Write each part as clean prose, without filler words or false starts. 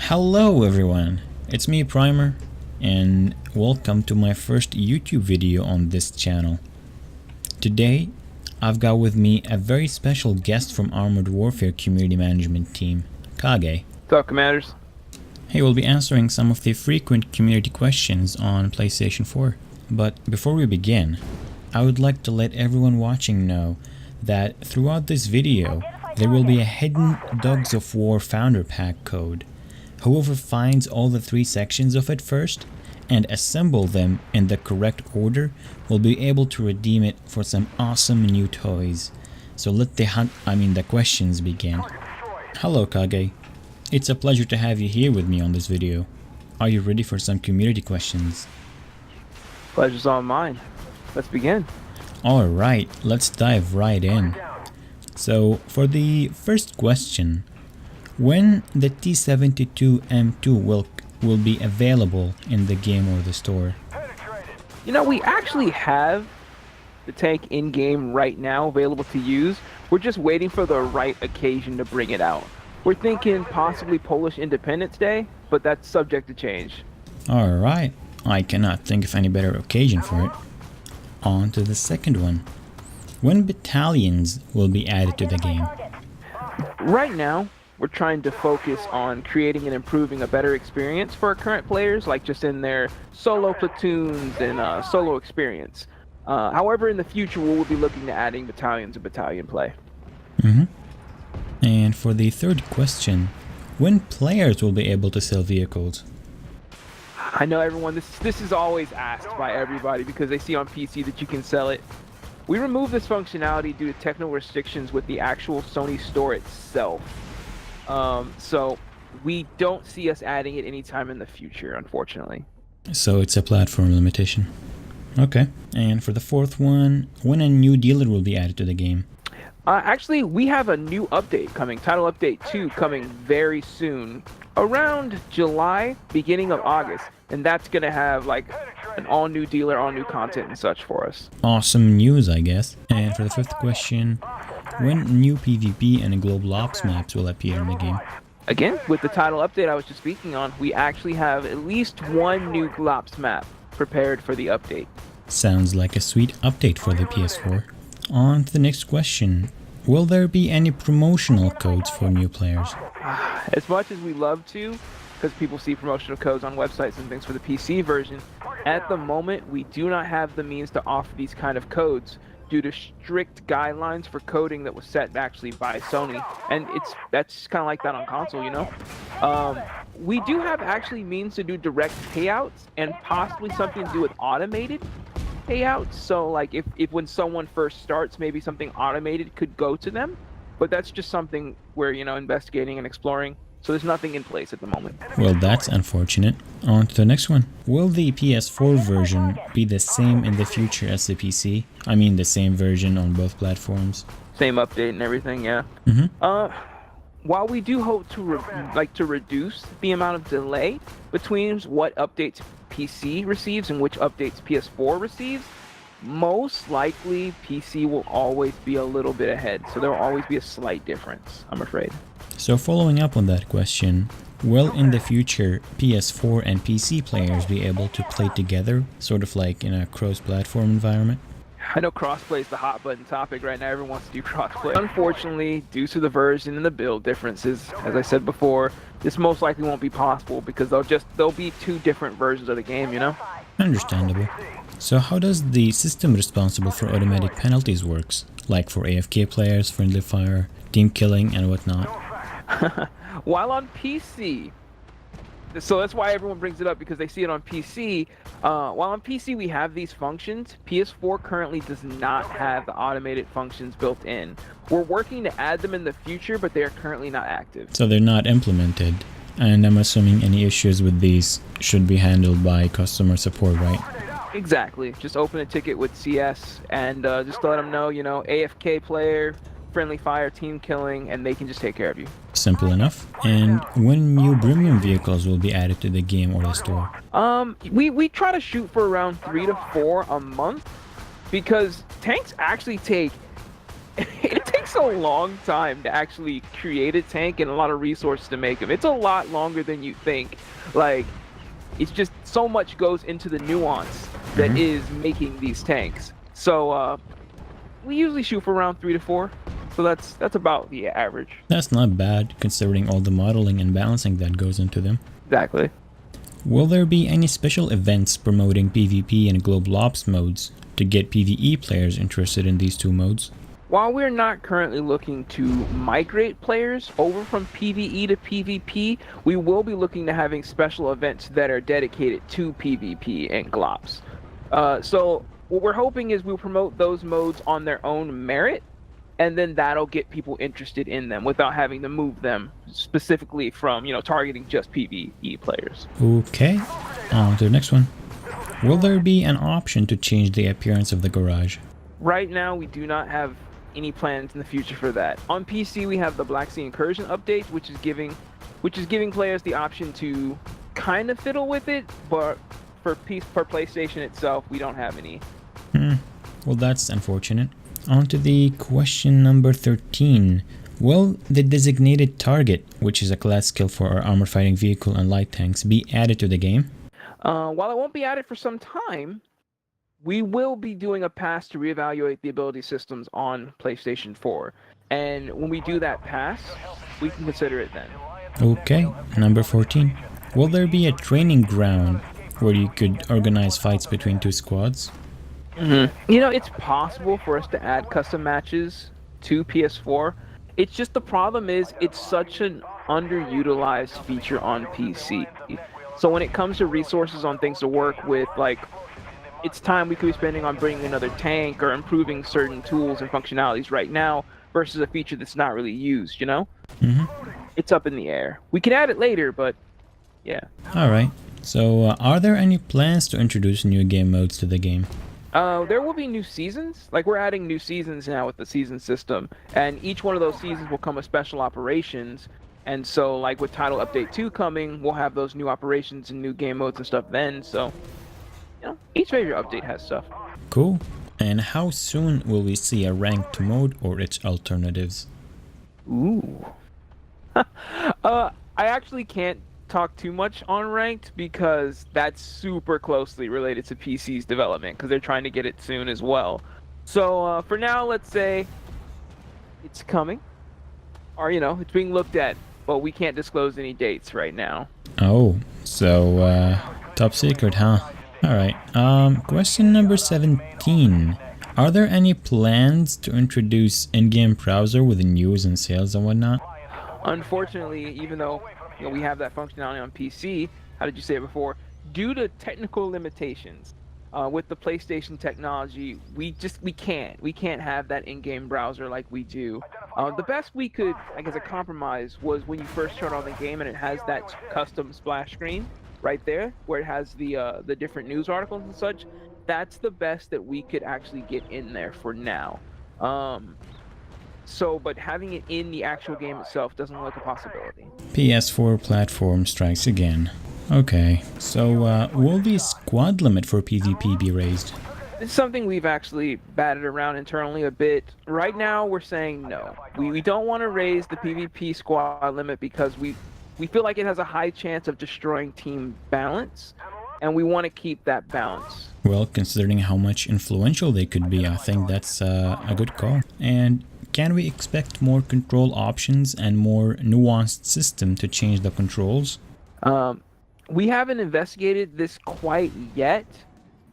Hello everyone, it's me Primer, and welcome to my first YouTube video on this channel. Today, I've got with me a very special guest from Armored Warfare community management team, Kage. What's up, Commanders? He will be answering some of the frequent community questions on PlayStation 4. But before we begin, I would like to let everyone watching know that throughout this video, there will be a hidden Dogs of War Founder Pack code. Whoever finds all the 3 sections of it first and assemble them in the correct order will be able to redeem it for some awesome new toys. So let the questions begin. Hello Kage, it's a pleasure to have you here with me on this video. Are you ready for some community questions? Pleasure's all mine. Let's begin. Alright, let's dive right in. So for the first question, when the T72M2 will be available in the game or the store? You know, we actually have the tank in-game right now available to use. We're just waiting for the right occasion to bring it out. We're thinking possibly Polish Independence Day, but that's subject to change. Alright, I cannot think of any better occasion for it. On to the second one. When Battalions will be added to the game? Right now, we're trying to focus on creating and improving a better experience for our current players, like just in their solo platoons and solo experience. However, in the future, we'll be looking to adding Battalions and battalion play. And for the third question, when players will be able to sell vehicles? I know everyone, this is always asked by everybody because they see on PC that you can sell it. We removed this functionality due to technical restrictions with the actual Sony store itself. So we don't see us adding it anytime in the future, unfortunately. So it's a platform limitation. Okay. And for the fourth one, when a new dealer will be added to the game? Actually, we have a new update coming, Title Update 2 coming very soon, around July, beginning of August. And that's going to have like an all-new dealer, all-new content and such for us. Awesome news, I guess. And for the fifth question, when new PvP and global ops maps will appear in the game? Again, with the title update I was just speaking on, we actually have at least one new GLOPS map prepared for the update. Sounds like a sweet update for the PS4. On to the next question. Will there be any promotional codes for new players? As much as we love to, because people see promotional codes on websites and things for the PC version, at the moment we do not have the means to offer these kind of codes due to strict guidelines for coding that was set actually by Sony, and that's kind of like that on console, you know. We do have actually means to do direct payouts and possibly something to do with automated payouts. So like if when someone first starts, maybe something automated could go to them, but that's just something we're, you know, investigating and exploring. So there's nothing in place at the moment. Well, that's unfortunate. On to the next one. Will the PS4 version be the same in the future as the PC? I mean the same version on both platforms? Same update and everything, yeah. While we do hope to reduce the amount of delay between what updates PC receives and which updates PS4 receives, most likely PC will always be a little bit ahead. So there will always be a slight difference, I'm afraid. So following up on that question, will in the future PS4 and PC players be able to play together, sort of like in a cross-platform environment? I know crossplay is the hot button topic right now. Everyone wants to do crossplay. Unfortunately, due to the version and the build differences, as I said before, this most likely won't be possible because there'll be 2 different versions of the game, you know? Understandable. So how does the system responsible for automatic penalties works? Like for AFK players, friendly fire, team killing and whatnot? While on PC, so that's why everyone brings it up, because they see it on PC. While on PC we have these functions, PS4 currently does not have the automated functions built in. We're working to add them in the future, but they are currently not active. So they're not implemented, and I'm assuming any issues with these should be handled by customer support, right? Exactly. Just open a ticket with CS and just let them know, you know, AFK player, friendly fire, team killing, and they can just take care of you. Simple enough. And when new premium vehicles will be added to the game or the store? We try to shoot for around 3 to 4 a month because tanks actually take it takes takes a long time to actually create a tank and a lot of resources to make them. It's a lot longer than you think. Like, it's just so much goes into the nuance that is making these tanks. So we usually shoot for around 3 to 4. So that's about the average. That's not bad considering all the modeling and balancing that goes into them. Exactly. Will there be any special events promoting PvP and Global Ops modes to get PvE players interested in these two modes? While we're not currently looking to migrate players over from PvE to PvP, we will be looking to having special events that are dedicated to PvP and GLOPs. So what we're hoping is we'll promote those modes on their own merit, and then that'll get people interested in them without having to move them specifically from, targeting just PvE players. Okay, on to the next one. Will there be an option to change the appearance of the garage? Right now, we do not have any plans in the future for that. On PC, we have the Black Sea Incursion update, which is giving players the option to kind of fiddle with it, but for PlayStation itself, we don't have any. Well, that's unfortunate. On to the question number 13. Will the designated target, which is a class skill for our armor fighting vehicle and light tanks, be added to the game? While it won't be added for some time, we will be doing a pass to reevaluate the ability systems on PlayStation 4. And when we do that pass, we can consider it then. Okay, number 14. Will there be a training ground where you could organize fights between two squads? It's possible for us to add custom matches to PS4. It's just the problem is it's such an underutilized feature on PC. So when it comes to resources on things to work with, like, it's time we could be spending on bringing another tank or improving certain tools and functionalities right now versus a feature that's not really used, It's up in the air. We can add it later, but yeah. Alright, so are there any plans to introduce new game modes to the game? There will be new seasons. Like, we're adding new seasons now with the season system, and each one of those seasons will come with special operations. And so, like, with Title Update 2 coming, we'll have those new operations and new game modes and stuff then. So, each major update has stuff. Cool. And how soon will we see a ranked mode or its alternatives? Ooh. I actually can't talk too much on ranked because that's super closely related to PC's development because they're trying to get it soon as well. So for now, let's say it's coming, or it's being looked at, but we can't disclose any dates right now. Oh, so top secret, huh? Alright, question number 17. Are there any plans to introduce in-game browser with news and sales and whatnot? Unfortunately, even though we have that functionality on PC, how did you say it before? Due to technical limitations with the PlayStation technology, we can't have that in-game browser like we do. The best we could, I guess, a compromise was when you first turn on the game and it has that custom splash screen right there where it has the different news articles and such. That's the best that we could actually get in there for now. But having it in the actual game itself doesn't look like a possibility. PS4 platform strikes again. Okay, so will the squad limit for PvP be raised? It's something we've actually batted around internally a bit. Right now, we're saying no. We don't want to raise the PvP squad limit because we feel like it has a high chance of destroying team balance, and we want to keep that balance. Well, considering how much influential they could be, I think that's a good call. And can we expect more control options and more nuanced system to change the controls? We haven't investigated this quite yet,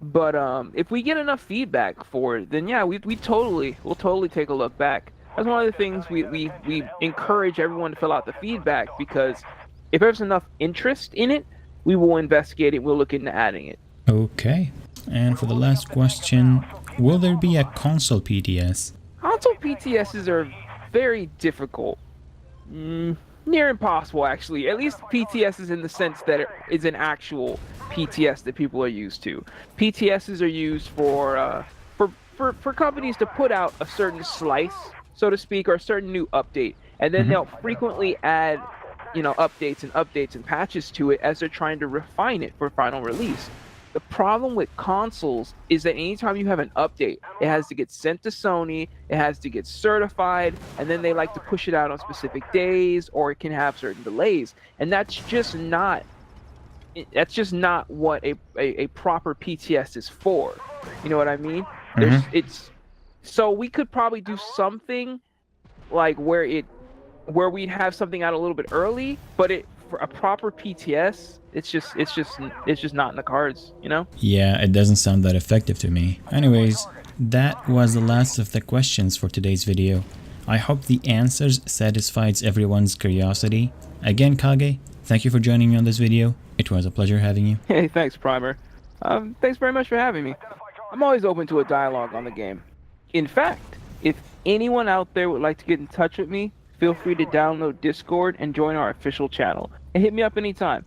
but if we get enough feedback for it, then yeah, we'll totally take a look back. That's one of the things we encourage everyone to fill out the feedback, because if there's enough interest in it, we will investigate it. We'll look into adding it. Okay. And for the last question, will there be a console PTS? Console PTSs are very difficult. Near impossible, actually. At least PTSs in the sense that it is an actual PTS that people are used to. PTSs are used for companies to put out a certain slice, so to speak, or a certain new update, and then they'll frequently add, updates and patches to it as they're trying to refine it for final release. The problem with consoles is that anytime you have an update, it has to get sent to Sony, it has to get certified, and then they like to push it out on specific days, or it can have certain delays. And that's just not what a proper PTS is for. You know what I mean? So we could probably do something like where we'd have something out a little bit early, but for a proper PTS, it's just not in the cards, you know? Yeah, it doesn't sound that effective to me. Anyways, that was the last of the questions for today's video. I hope the answers satisfied everyone's curiosity. Again, Kage, thank you for joining me on this video. It was a pleasure having you. Hey, thanks, Primer. Thanks very much for having me. I'm always open to a dialogue on the game. In fact, if anyone out there would like to get in touch with me, feel free to download Discord and join our official channel. And hit me up anytime.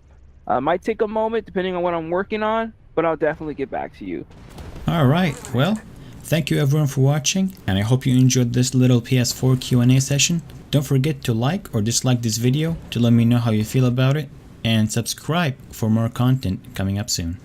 Might take a moment depending on what I'm working on, but I'll definitely get back to you. Alright, well, thank you everyone for watching, and I hope you enjoyed this little PS4 Q&A session. Don't forget to like or dislike this video to let me know how you feel about it, and subscribe for more content coming up soon.